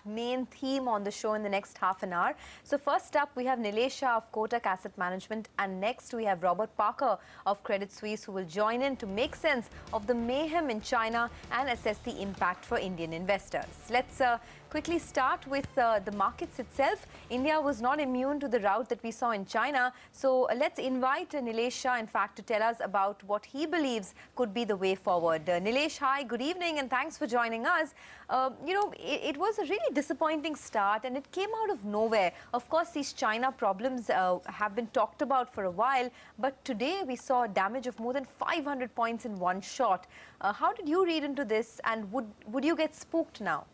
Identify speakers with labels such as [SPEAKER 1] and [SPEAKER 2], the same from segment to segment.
[SPEAKER 1] main theme on the show in the next half an hour. So first up, we have Nilesh Shah of Kotak Asset Management, and next we have Robert Parker of Credit Suisse, who will join in to make sense of the mayhem in China and assess the impact for Indian investors. Let's quickly start with the markets itself. India was not immune to the rout that we saw in China. So let's invite Nilesh Shah, in fact, to tell us about what he believes could be the way forward. Nilesh, hi, good evening, and thanks for joining us. It was a really disappointing start, and it came out of nowhere. Of course, these China problems have been talked about for a while, but today we saw a damage of more than 500 points in one shot. How did you read into this, and would you get spooked now?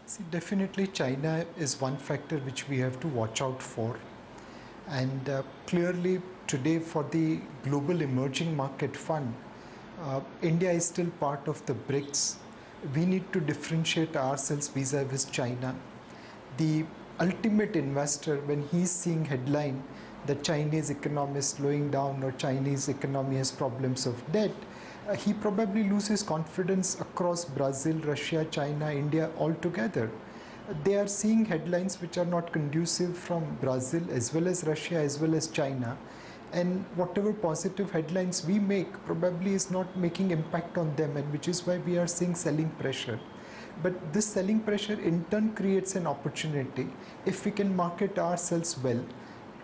[SPEAKER 2] See, definitely China is one factor which we have to watch out for. And clearly today for the Global Emerging Market Fund, India is still part of the BRICS. We need to differentiate ourselves vis-a-vis China. The ultimate investor, when he's seeing headline that Chinese economy is slowing down or Chinese economy has problems of debt, he probably loses confidence across Brazil, Russia, China, India altogether. They are seeing headlines which are not conducive from Brazil as well as Russia as well as China. And whatever positive headlines we make probably is not making impact on them, and which is why we are seeing selling pressure. But this selling pressure in turn creates an opportunity if we can market ourselves well.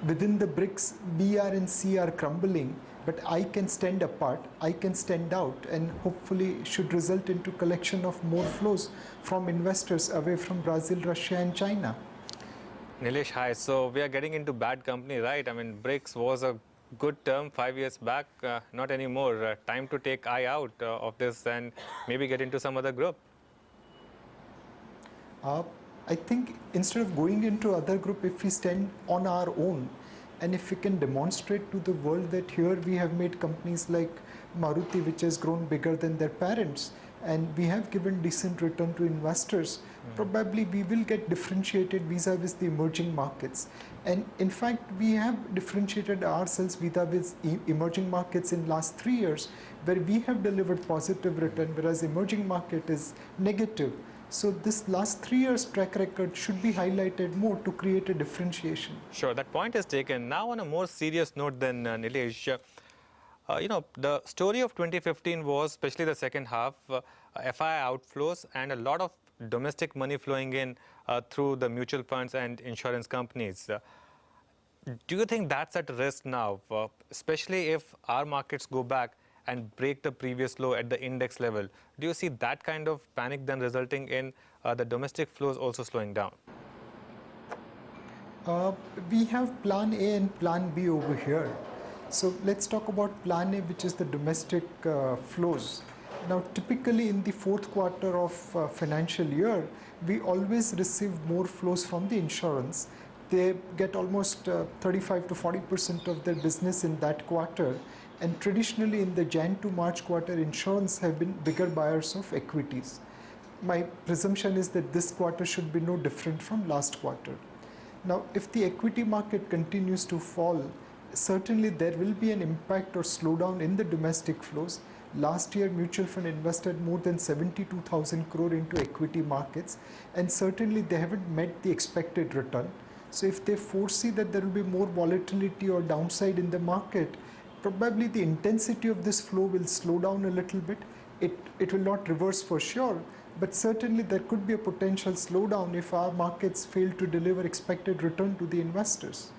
[SPEAKER 2] Within the BRICS, BR and C are crumbling, but I can stand apart, I can stand out, and hopefully should result into collection of more flows from investors away from Brazil, Russia and China.
[SPEAKER 3] Nilesh, hi. So we are getting into bad company, right? I mean, BRICS was a good term 5 years back, not anymore. Time to take eye out of this and maybe get into some other group.
[SPEAKER 2] I think instead of going into other group, if we stand on our own, and if we can demonstrate to the world that here we have made companies like Maruti, which has grown bigger than their parents, and we have given decent return to investors, probably we will get differentiated vis-a-vis the emerging markets. And in fact, we have differentiated ourselves vis-a-vis emerging markets in last 3 years, where we have delivered positive return, whereas emerging market is negative. So this last 3 years track record should be highlighted more to create a differentiation.
[SPEAKER 3] Sure, that point is taken. Now on a more serious note then, Nilesh, the story of 2015 was, especially the second half, FI outflows and a lot of domestic money flowing in through the mutual funds and insurance companies. Do you think that's at risk now, especially if our markets go back and break the previous low at the index level? Do you see that kind of panic then resulting in the domestic flows also slowing down?
[SPEAKER 2] We have plan A and plan B over here. So let's talk about plan A, which is the domestic flows. Now, typically in the fourth quarter of financial year, we always receive more flows from the insurance. They get almost 35 to 40% of their business in that quarter. And traditionally in the Jan to March quarter, insurance have been bigger buyers of equities. My presumption is that this quarter should be no different from last quarter. Now, if the equity market continues to fall, certainly there will be an impact or slowdown in the domestic flows. Last year, mutual fund invested more than 72,000 crore into equity markets, and certainly they haven't met the expected return. So if they foresee that there will be more volatility or downside in the market, probably the intensity of this flow will slow down a little bit. It will not reverse for sure, but certainly there could be a potential slowdown if our markets fail to deliver expected return to the investors.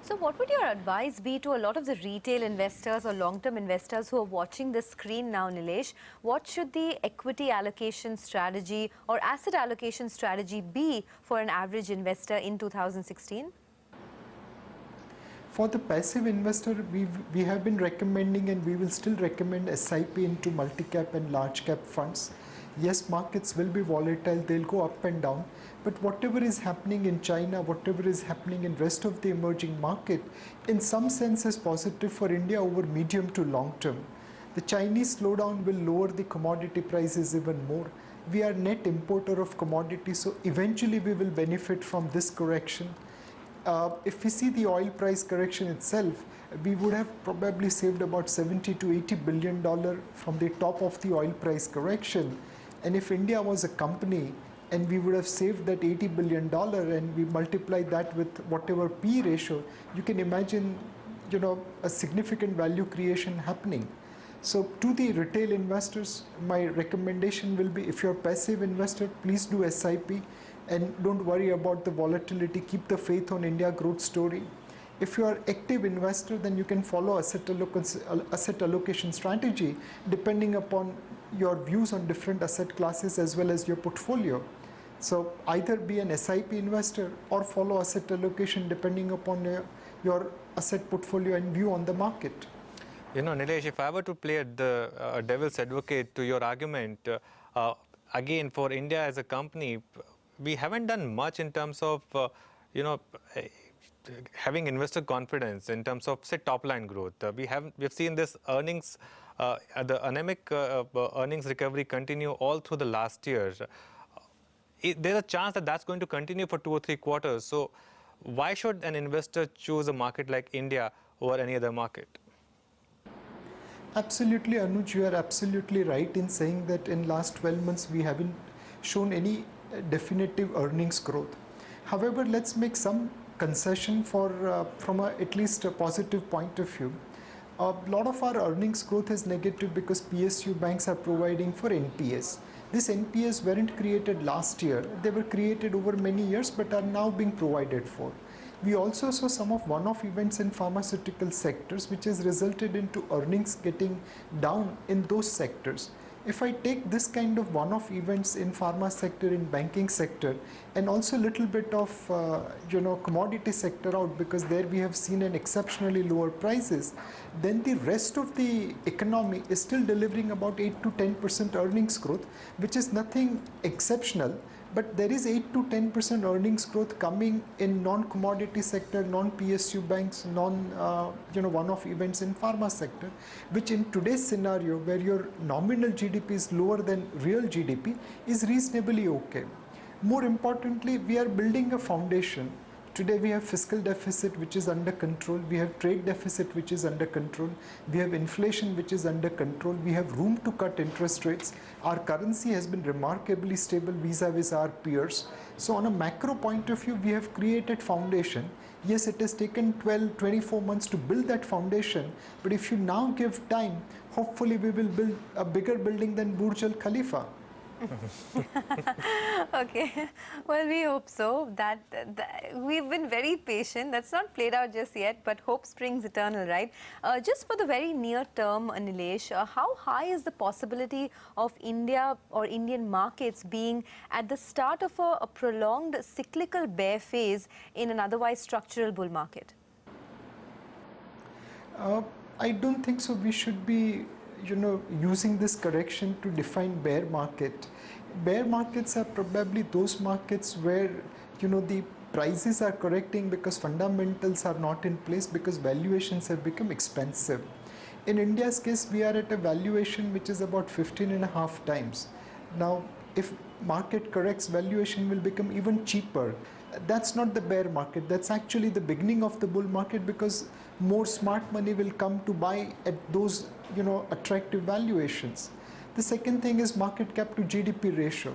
[SPEAKER 1] So what would your advice be to a lot of the retail investors or long-term investors who are watching this screen now, Nilesh? What should the equity allocation strategy or asset allocation strategy be for an average investor in 2016?
[SPEAKER 2] For the passive investor, we have been recommending, and we will still recommend, SIP into multi-cap and large-cap funds. Yes, markets will be volatile, they'll go up and down, but whatever is happening in China, whatever is happening in rest of the emerging market, in some sense is positive for India over medium to long term. The Chinese slowdown will lower the commodity prices even more. We are net importer of commodities, so eventually we will benefit from this correction. If we see the oil price correction itself, we would have probably saved about $70 to $80 billion from the top of the oil price correction. And if India was a company and we would have saved that $80 billion and we multiply that with whatever P ratio, you can imagine, a significant value creation happening. So to the retail investors, my recommendation will be, if you're a passive investor, please do SIP and don't worry about the volatility. Keep the faith on India growth story. If you are active investor, then you can follow asset allocation strategy depending upon your views on different asset classes as well as your portfolio. So either be an SIP investor or follow asset allocation depending upon your asset portfolio and view on the market.
[SPEAKER 3] Nilesh, if I were to play the devil's advocate to your argument, again, for India as a company, we haven't done much in terms of, having investor confidence in terms of, say, top-line growth. We've seen this earnings, the anemic earnings recovery continue all through the last year. There's a chance that that's going to continue for 2 or 3 quarters. So why should an investor choose a market like India over any other market?
[SPEAKER 2] Absolutely, Anuj, you are absolutely right in saying that in last 12 months we haven't shown any definitive earnings growth. However, let's make some concession from at least a positive point of view. A lot of our earnings growth is negative because PSU banks are providing for NPS. These NPS weren't created last year. They were created over many years but are now being provided for. We also saw some of one-off events in pharmaceutical sectors which has resulted into earnings getting down in those sectors. If I take this kind of one-off events in pharma sector, in banking sector, and also a little bit of commodity sector out, because there we have seen an exceptionally lower prices, then the rest of the economy is still delivering about 8 to 10% earnings growth, which is nothing exceptional. But there is 8 to 10% earnings growth coming in non-commodity sector, non-PSU banks, one-off events in pharma sector, which in today's scenario where your nominal GDP is lower than real GDP is reasonably okay. More importantly, we are building a foundation. Today we have fiscal deficit which is under control, we have trade deficit which is under control, we have inflation which is under control, we have room to cut interest rates, our currency has been remarkably stable vis-a-vis our peers. So on a macro point of view, we have created foundation. Yes, it has taken 12, 24 months to build that foundation, but if you now give time, hopefully we will build a bigger building than Burj Al Khalifa.
[SPEAKER 1] Okay, well, we hope so. That we've been very patient. That's not played out just yet, but hope springs eternal, right? Just for the very near term, Nilesh, how high is the possibility of India or Indian markets being at the start of a prolonged cyclical bear phase in an otherwise structural bull market?
[SPEAKER 2] I don't think so. We should be using this correction to define bear market. Bear markets are probably those markets where the prices are correcting because fundamentals are not in place, because valuations have become expensive. In India's case, we are at a valuation which is about 15.5 times. Now, if market corrects, valuation will become even cheaper. That's not the bear market. That's actually the beginning of the bull market, because more smart money will come to buy at those attractive valuations. The second thing is market cap to GDP ratio.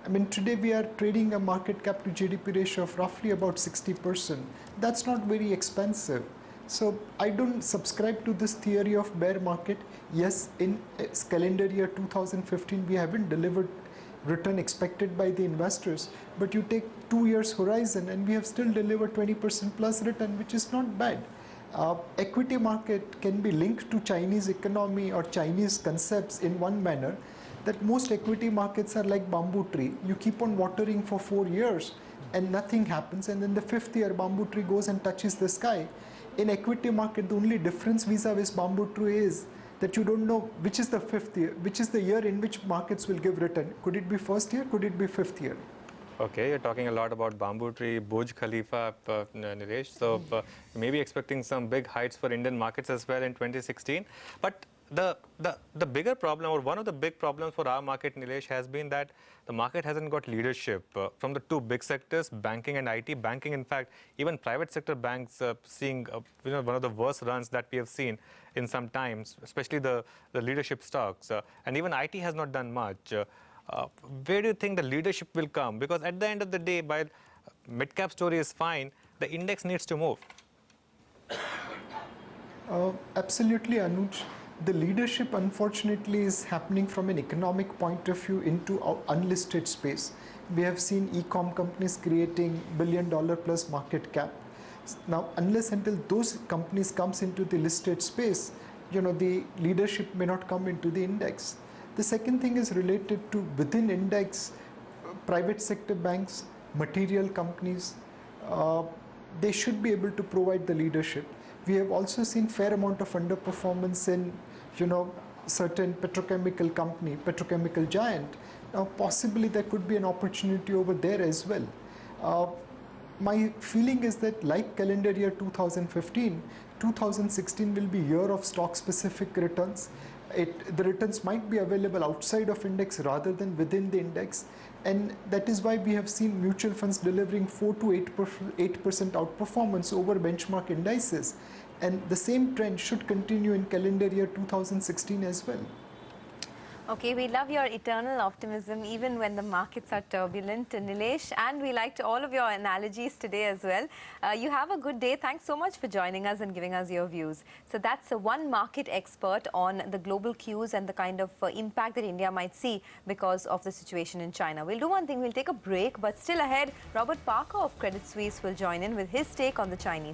[SPEAKER 2] I mean, today we are trading a market cap to GDP ratio of roughly about 60%. That's not very expensive. So I don't subscribe to this theory of bear market. Yes, in calendar year 2015, we haven't delivered return expected by the investors, but you take 2 years horizon and we have still delivered 20% plus return, which is not bad. Equity market can be linked to Chinese economy or Chinese concepts in one manner, that most equity markets are like bamboo tree. You keep on watering for 4 years and nothing happens, and then the 5th year bamboo tree goes and touches the sky. In equity market, the only difference vis-a-vis bamboo tree is that you don't know which is the 5th year, which is the year in which markets will give return. Could it be 1st year? Could it be 5th year?
[SPEAKER 3] Okay, you're talking a lot about bamboo tree, Burj Khalifa, Nilesh. So maybe expecting some big heights for Indian markets as well in 2016. But the bigger problem, or one of the big problems for our market, Nilesh, has been that the market hasn't got leadership from the two big sectors, banking and IT. Banking, in fact, even private sector banks seeing one of the worst runs that we have seen in some times, especially the leadership stocks. And even IT has not done much. where do you think the leadership will come? Because at the end of the day, while mid-cap story is fine, the index needs to move.
[SPEAKER 2] Absolutely, Anuj. The leadership, unfortunately, is happening from an economic point of view into our unlisted space. We have seen e-com companies creating billion-dollar plus market cap. Now, unless until those companies comes into the listed space, the leadership may not come into the index. The second thing is related to within index, private sector banks, material companies, they should be able to provide the leadership. We have also seen fair amount of underperformance in, certain petrochemical company, petrochemical giant. Now, possibly there could be an opportunity over there as well. My feeling is that like calendar year 2015, 2016 will be year of stock specific returns. The returns might be available outside of index rather than within the index, and that is why we have seen mutual funds delivering 4 to 8% outperformance over benchmark indices, and the same trend should continue in calendar year 2016 as well.
[SPEAKER 1] Okay, we love your eternal optimism even when the markets are turbulent, Nilesh, and we liked all of your analogies today as well. You have a good day. Thanks so much for joining us and giving us your views. So that's one market expert on the global cues and the kind of impact that India might see because of the situation in China. We'll do one thing, we'll take a break, but still ahead, Robert Parker of Credit Suisse will join in with his take on the Chinese.